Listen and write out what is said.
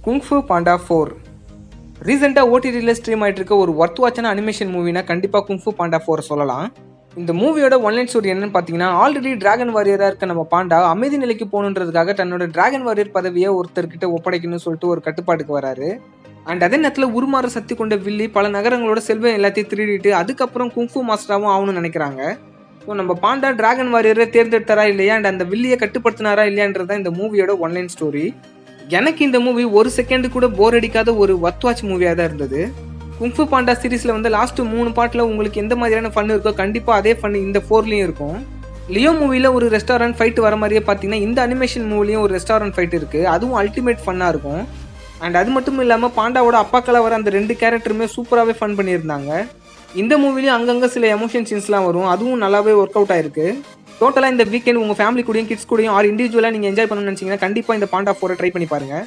Kung fu Panda 4 ரீசெண்டாக ஓடிடியில் stream ஆகிட்டு இருக்க ஒரு ஒர்த் வாட்சான அனிமேஷன் மூவினா கண்டிப்பாக குங்ஃபு பாண்டா 4 சொல்லலாம். இந்த மூவியோட ஒன்லைன் ஸ்டோரி என்னன்னு பார்த்தீங்கன்னா, ஆல்ரெடி டிராகன் வாரியராக இருக்க நம்ம பாண்டா அமைதி நிலைக்கு போகணுன்றதுக்காக தன்னோட டிராகன் வாரியர் பதவியை ஒருத்தர்கிட்ட ஒப்படைக்கணும்னு சொல்லிட்டு ஒரு கட்டுப்பாட்டுக்கு வராரு. அண்ட் அதே நேரத்தில் உருமாற சக்தி கொண்ட வில்லி பல நகரங்களோட செல்வம் எல்லாத்தையும் திருடிட்டு அதுக்கப்புறம் குங்ஃபு மாஸ்டராகவும் ஆகணும்னு நினைக்கிறாங்க. ஸோ நம்ம பாண்டா டிராகன் வாரியரை தேர்ந்தெடுத்தாரா இல்லையா அண்ட் அந்த வில்லியை கட்டுப்படுத்தினாரா இல்லையான்றது இந்த மூவியோட ஒன்லைன் ஸ்டோரி. எனக்கு இந்த மூவி ஒரு செகண்ட் கூட போர் அடிக்காத ஒரு ஒர்த் வாட்ச் மூவியாக தான் இருந்தது. குங்ஃபு பாண்டா சீரீஸில் வந்து லாஸ்ட் 3 பார்ட்டில் உங்களுக்கு எந்த மாதிரியான ஃபன் இருக்கோ கண்டிப்பாக அதே ஃபன் இந்த 4லையும் இருக்கும். லியோ மூவியில் ஒரு ரெஸ்டாரண்ட் ஃபைட் வர மாதிரியே பார்த்தீங்கன்னா இந்த அனிமேஷன் மூவிலையும் ஒரு ரெஸ்டாரண்ட் ஃபைட் இருக்குது. அதுவும் அல்டிமேட் ஃபன்னாக இருக்கும். அண்ட் அது மட்டும் இல்லாமல் பாண்டாவோட அப்பாக்களை வர அந்த 2 கேரக்டருமே சூப்பராகவே ஃபன் பண்ணியிருந்தாங்க. இந்த மூவிலையும் அங்கங்கே சில எமோஷன் சீன்ஸ்லாம் வரும், அதுவும் நல்லாவே ஒர்க் அவுட் ஆயிருக்கு. டோட்டலாக இந்த வீக்கெண்ட் உங்கள் ஃபேமிலி கூடயும் கிட்ஸ் கூடயும் ஆர் இண்டிவிஜுவலாக நீங்கள் என்ஜாய் பண்ணணும்னு நினச்சிங்கன்னா கண்டிப்பாக இந்த பாண்டா 4 ட்ரை பண்ணி பாருங்கள்.